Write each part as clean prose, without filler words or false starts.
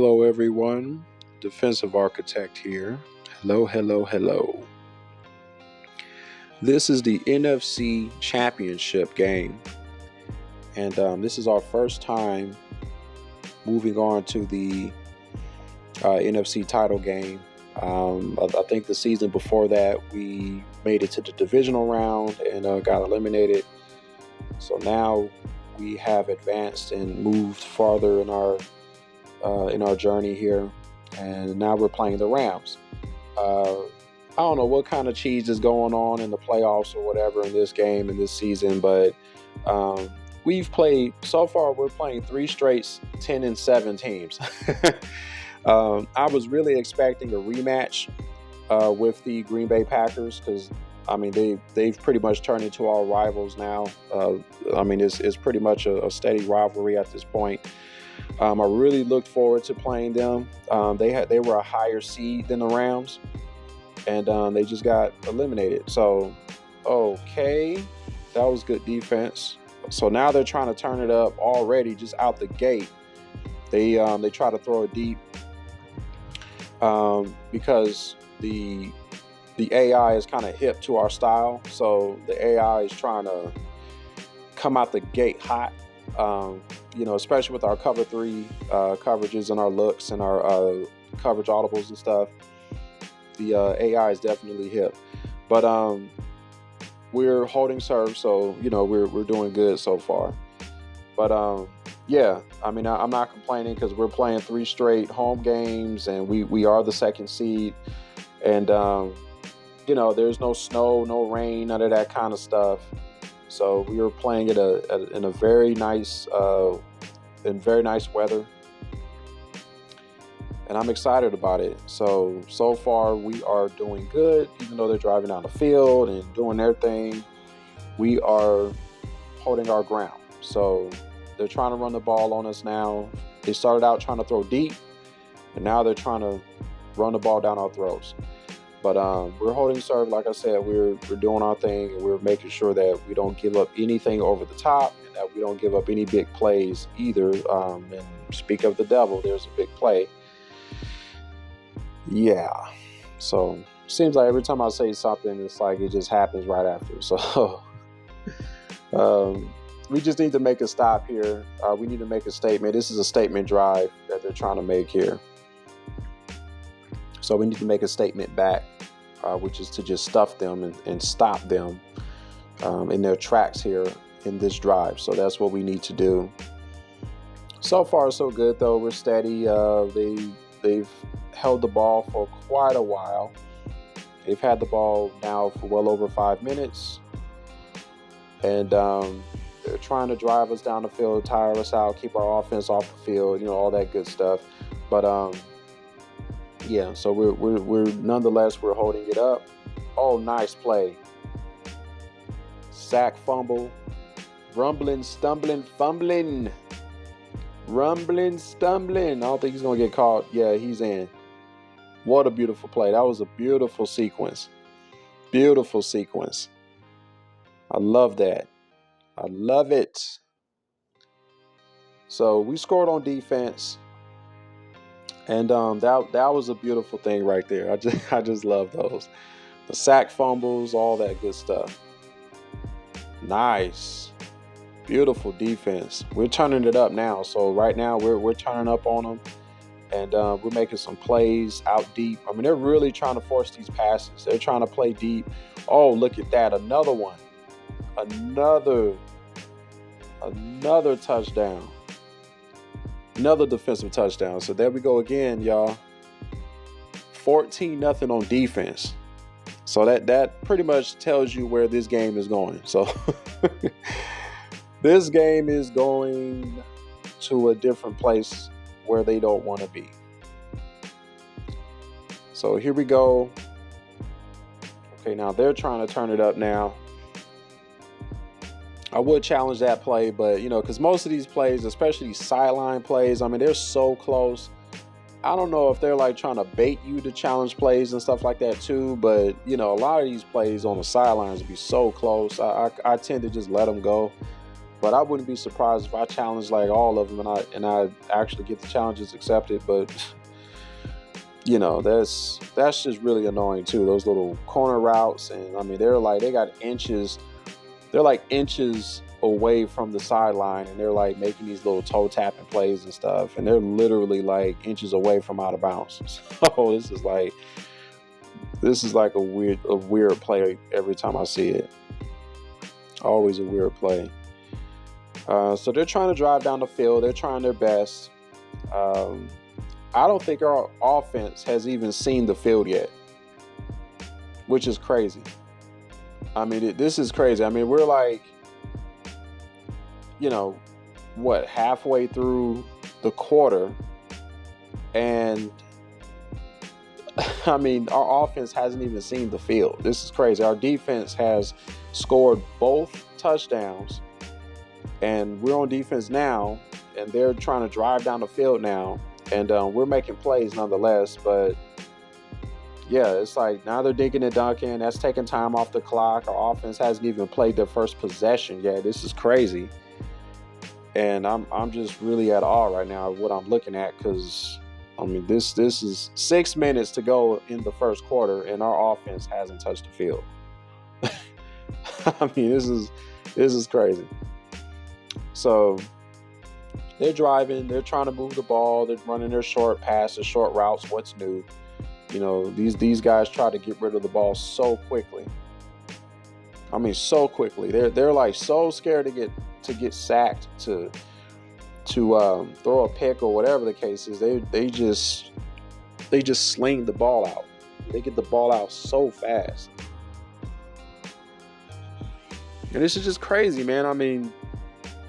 Hello, everyone. Defensive Architect here. Hello, hello, hello. This is the NFC Championship game, and this is our first time moving on to the NFC title game. I think the season before that we made it to the divisional round and got eliminated. So now we have advanced and moved farther in our journey here, and now we're playing the Rams. I don't know what kind of cheese is going on in the playoffs or whatever in this game in this season, but we've played so far. We're playing 3 straight 10-7 teams. I was really expecting a rematch with the Green Bay Packers because they've pretty much turned into our rivals now. It's pretty much a steady rivalry at this point. I really looked forward to playing them. They were a higher seed than the Rams, and they just got eliminated. So, okay, that was good defense. So now they're trying to turn it up already, just out the gate. They try to throw it deep because the AI is kind of hip to our style. So the AI is trying to come out the gate hot. Especially with our cover 3 coverages and our looks and our coverage audibles and stuff. The AI is definitely hip, but we're holding serve, so we're doing good so far. But I'm not complaining because we're playing 3 straight home games, and we are the 2nd seed, and there's no snow, no rain, none of that kind of stuff. So we were playing it in a very nice weather, and I'm excited about it. So far we are doing good, even though they're driving down the field and doing their thing. We are holding our ground. So they're trying to run the ball on us now. They started out trying to throw deep, and now they're trying to run the ball down our throats. But we're holding serve, like I said. We're doing our thing, and we're making sure that we don't give up anything over the top, and that we don't give up any big plays either. And speak of the devil, there's a big play. Yeah. So seems like every time I say something, it's like it just happens right after. So we just need to make a stop here. We need to make a statement. This is a statement drive that they're trying to make here. So we need to make a statement back, which is to just stuff them and stop them in their tracks here in this drive. So that's what we need to do. So far, so good, though. We're steady. They've held the ball for quite a while. They've had the ball now for well over 5 minutes. And they're trying to drive us down the field, tire us out, keep our offense off the field, all that good stuff. But yeah, so we're nonetheless, we're holding it up. Oh, nice play. Sack, fumble, rumbling, stumbling, fumbling, rumbling, stumbling. I don't think he's going to get caught. Yeah, he's in. What a beautiful play. That was a beautiful sequence. Beautiful sequence. I love that. I love it. So we scored on defense. And that was a beautiful thing right there. I just love those. The sack fumbles, all that good stuff. Nice. Beautiful defense. We're turning it up now. So right now we're turning up on them. And we're making some plays out deep. They're really trying to force these passes. They're trying to play deep. Oh, look at that. Another one. Another touchdown. Another defensive touchdown. So there we go again, y'all. 14-0 on defense. So that pretty much tells you where this game is going. So this game is going to a different place where they don't want to be. So here we go. Okay, now they're trying to turn it up now. I would challenge that play, but because most of these plays, especially these sideline plays, they're so close. I don't know if they're like trying to bait you to challenge plays and stuff like that too, but a lot of these plays on the sidelines be so close. I tend to just let them go. But I wouldn't be surprised if I challenge like all of them and I actually get the challenges accepted. But that's just really annoying too. Those little corner routes, and I mean they got inches. They're like inches away from the sideline, and they're like making these little toe tapping plays and stuff, and they're literally like inches away from out of bounds. So this is like a weird play every time I see it. Always a weird play. So they're trying to drive down the field. They're trying their best. I don't think our offense has even seen the field yet, which is crazy. I mean, this is crazy. I mean, we're like, halfway through the quarter, and I mean, our offense hasn't even seen the field. This is crazy. Our defense has scored both touchdowns, and we're on defense now, and they're trying to drive down the field now, and we're making plays nonetheless. But yeah, it's like now they're dinking and dunking. That's taking time off the clock. Our offense hasn't even played their first possession yet. This is crazy, and I'm just really at awe right now of what I'm looking at, because I mean, this is 6 minutes to go in the first quarter, and our offense hasn't touched the field. I mean, this is crazy. So they're driving, they're trying to move the ball, they're running their short passes, short routes. What's new? These guys try to get rid of the ball so quickly. I mean, so quickly. They're like so scared to get sacked, to throw a pick or whatever the case is. They just sling the ball out. They get the ball out so fast. And this is just crazy, man. I mean,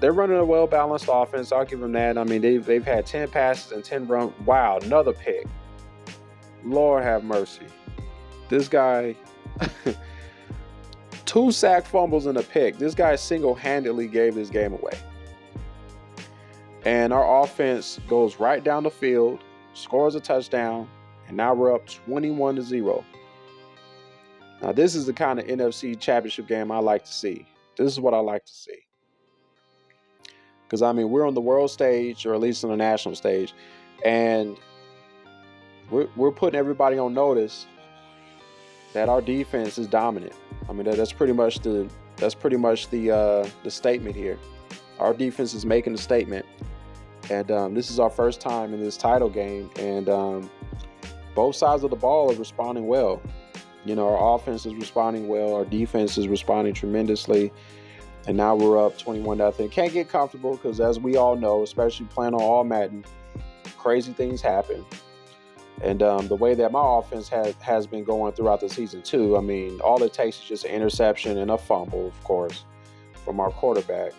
they're running a well-balanced offense. I'll give them that. I mean, they've had 10 passes and 10 runs. Wow, another pick. Lord have mercy. This guy, 2 sack fumbles and a pick. This guy single-handedly gave this game away. And our offense goes right down the field, scores a touchdown, and now we're up 21-0. Now, this is the kind of NFC championship game I like to see. This is what I like to see. Because, I mean, we're on the world stage, or at least on the national stage, and we're putting everybody on notice that our defense is dominant. I mean, that's pretty much the statement here. Our defense is making a statement, and this is our first time in this title game, and both sides of the ball are responding well. Our offense is responding well, our defense is responding tremendously, and now we're up 21-0. Can't get comfortable because, as we all know, especially playing on all Madden, crazy things happen. And the way that my offense has been going throughout the season too, I mean, all it takes is just an interception and a fumble, of course, from our quarterback,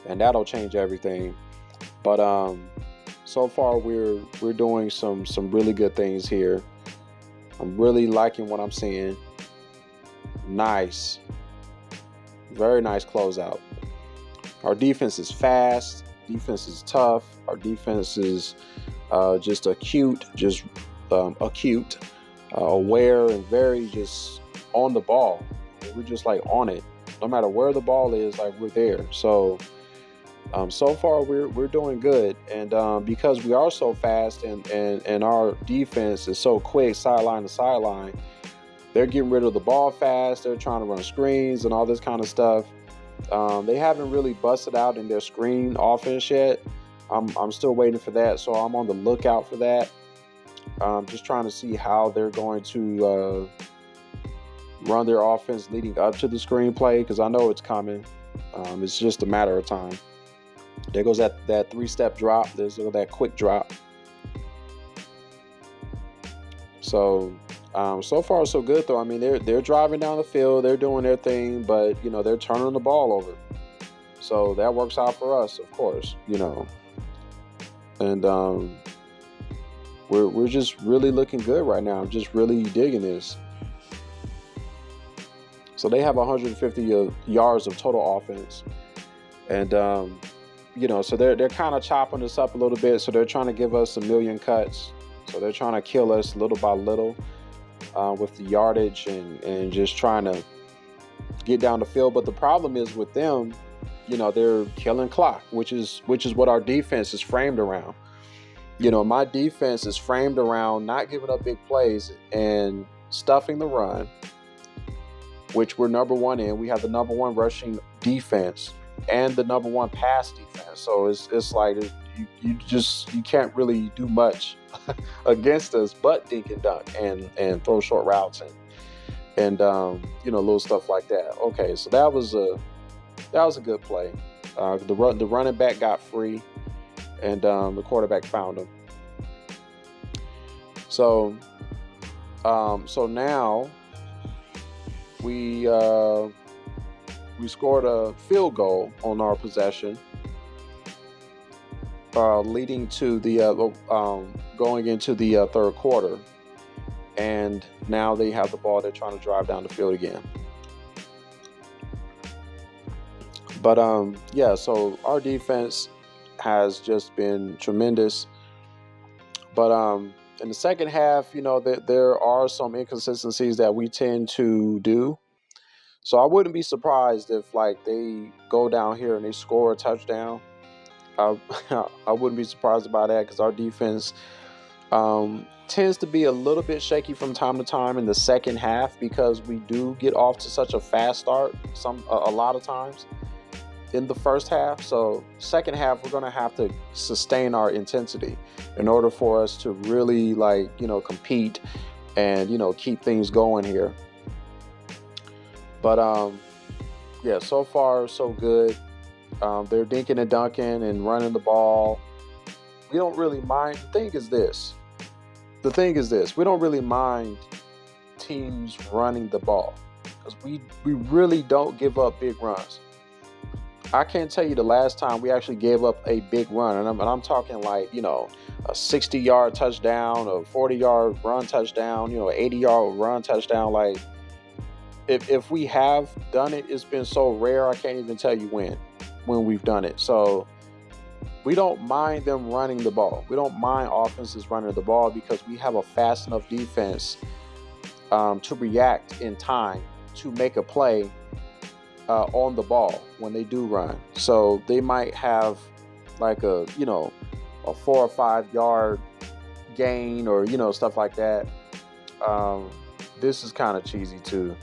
and that'll change everything. But so far we're doing some really good things here. I'm really liking what I'm seeing. Nice, very nice closeout. Our defense is fast. Defense is tough. Our defense is just acute, aware, and very just on the ball. We're just like on it. No matter where the ball is, like we're there. So far we're doing good, and because we are so fast and our defense is so quick, sideline to sideline, they're getting rid of the ball fast. They're trying to run screens and all this kind of stuff. They haven't really busted out in their screen offense yet. I'm still waiting for that, so I'm on the lookout for that. Just trying to see how they're going to run their offense leading up to the screenplay, because I know it's coming. It's just a matter of time. There goes that 3-step drop. There's that quick drop. So far so good though. I mean, they're driving down the field, they're doing their thing, but they're turning the ball over. So that works out for us, of course. And we're just really looking good right now. I'm just really digging this. So they have 150 yards of total offense, and so they're kind of chopping us up a little bit. So they're trying to give us a million cuts. So they're trying to kill us little by little with the yardage and just trying to get down the field. But the problem is with them, they're killing clock, which is what our defense is framed around. My defense is framed around not giving up big plays and stuffing the run, which we're number one in. We have the number one rushing defense and the number one pass defense. So it's like you can't really do much against us but dink and dunk and throw short routes and little stuff like that. Okay, so that was a good play. The running back got free, and the quarterback found him. So now we scored a field goal on our possession, leading to the going into the third quarter, and now they have the ball. They're trying to drive down the field again. But so our defense has just been tremendous. But in the second half, there are some inconsistencies that we tend to do. So I wouldn't be surprised if they go down here and they score a touchdown. I wouldn't be surprised about that, because our defense tends to be a little bit shaky from time to time in the second half, because we do get off to such a fast start a lot of times in the first half. So second half, we're going to have to sustain our intensity in order for us to really compete and keep things going here. But so far so good. They're dinking and dunking and running the ball. We don't really mind. The thing is this. We don't really mind teams running the ball, because we really don't give up big runs. I can't tell you the last time we actually gave up a big run, and I'm talking a 60-yard touchdown, a 40-yard run touchdown, an 80-yard run touchdown. If we have done it, it's been so rare I can't even tell you when we've done it. So we don't mind them running the ball. We don't mind offenses running the ball, because we have a fast enough defense to react in time to make a play on the ball when they do run. So they might have a 4 or 5 yard gain or stuff like that. This is kind of cheesy too.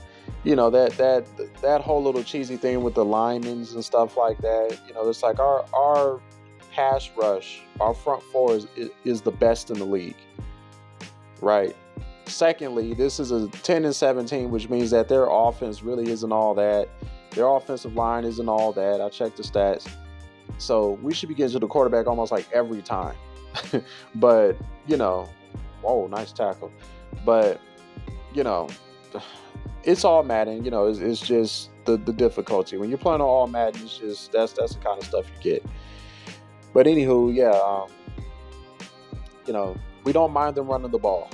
That whole little cheesy thing with the linemen and stuff like that. It's like our pass rush, our front four is the best in the league, right? Secondly, this is a 10-17, which means that their offense really isn't all that. Their offensive line isn't all that. I checked the stats. So we should be getting to the quarterback almost every time. But, whoa, nice tackle. But, it's all Madden. It's just the difficulty. When you're playing on all Madden, it's just that's the kind of stuff you get. But anywho, we don't mind them running the ball.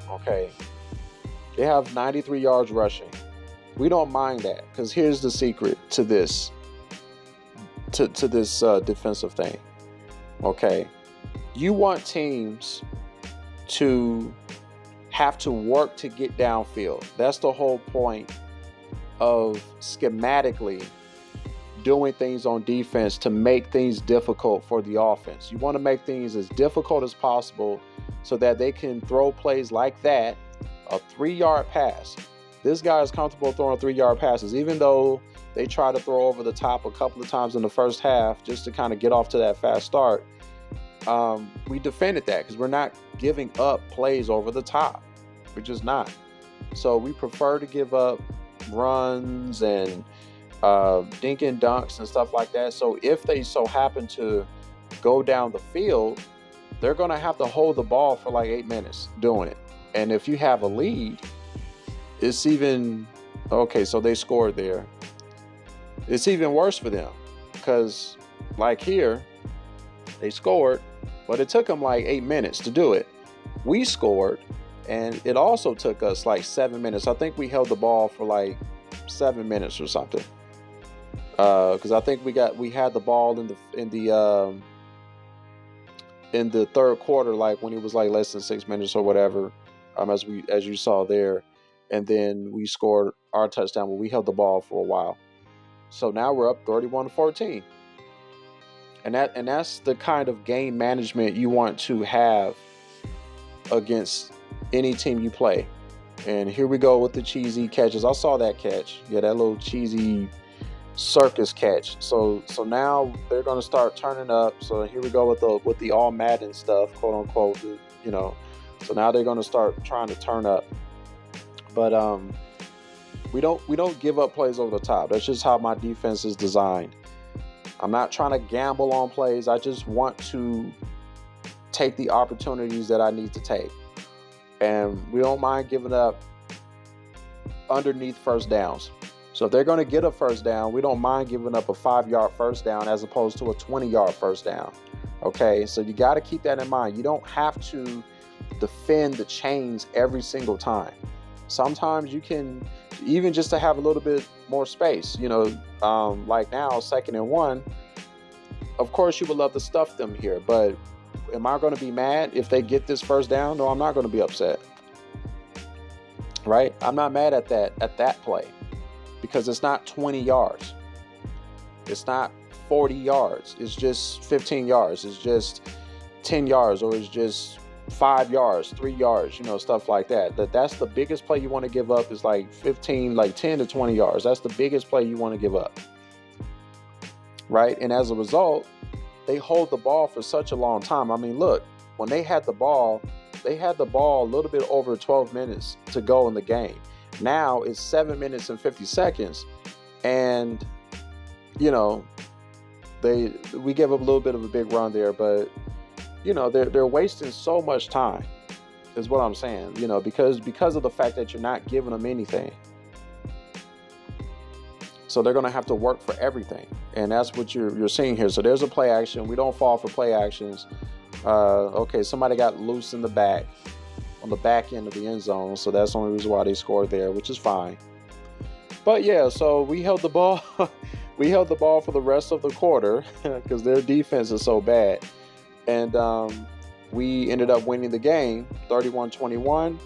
Okay. They have 93 yards rushing. We don't mind that, because here's the secret to this defensive thing. Okay. You want teams to have to work to get downfield. That's the whole point of schematically doing things on defense, to make things difficult for the offense. You want to make things as difficult as possible so that they can throw plays like that, a 3-yard pass. This guy is comfortable throwing 3-yard passes, even though they try to throw over the top a couple of times in the first half just to kind of get off to that fast start. We defended that, because we're not giving up plays over the top. We're just not. So we prefer to give up runs and dink and dunks and stuff like that. So if they so happen to go down the field, they're going to have to hold the ball for 8 minutes doing it. And if you have a lead, it's even okay. So they scored there. It's even worse for them, because here they scored, but it took them 8 minutes to do it. We scored, and it also took us 7 minutes. I think we held the ball for 7 minutes or something. Because I think we had the ball in the third quarter, when it was less than 6 minutes or whatever, as you saw there, and then we scored our touchdown, but we held the ball for a while. So now we're up 31-14. And that's the kind of game management you want to have against any team you play. And here we go with the cheesy catches. I saw that catch. Yeah, that little cheesy circus catch. So now they're going to start turning up. So here we go with the all Madden stuff, quote unquote. You know, so now they're going to start trying to turn up. But we don't give up plays over the top. That's just how my defense is designed. I'm not trying to gamble on plays. I just want to take the opportunities that I need to take. And we don't mind giving up underneath first downs. So if they're going to get a first down, we don't mind giving up a 5-yard first down as opposed to a 20-yard first down. Okay, so you got to keep that in mind. You don't have to defend the chains every single time. Sometimes you can, even just to have a little bit more space, you know, like now, 2nd and 1, of course you would love to stuff them here, but am I going to be mad if they get this first down? No, I'm not going to be upset. Right? I'm not mad at that play because it's not 20 yards. It's not 40 yards. It's just 15 yards. It's just 10 yards, or it's just 5 yards, 3 yards, you know, stuff like that. That's the biggest play you want to give up is like 10 to 20 yards. That's the biggest play you want to give up. Right? And as a result, they hold the ball for such a long time. I mean, look, when they had the ball a little bit over 12 minutes to go in the game. Now it's 7 minutes and 50 seconds. And, you know, we gave up a little bit of a big run there, but, you know, they're wasting so much time is what I'm saying, you know, because of the fact that you're not giving them anything. So they're going to have to work for everything. And that's what you're seeing here. So there's a play action. We don't fall for play actions. Okay, somebody got loose in the back, on the back end of the end zone. So that's the only reason why they scored there, which is fine. But yeah, so we held the ball. We held the ball for the rest of the quarter because their defense is so bad. And we ended up winning the game 31-21.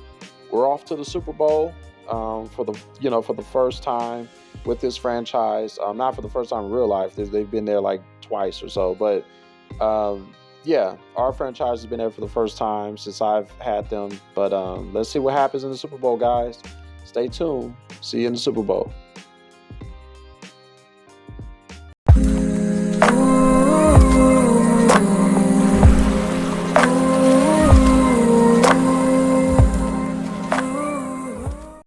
We're off to the Super Bowl for the first time with this franchise. Not for the first time in real life. They've been there like twice or so. But yeah, our franchise has been there for the first time since I've had them. But let's see what happens in the Super Bowl, guys. Stay tuned. See you in the Super Bowl.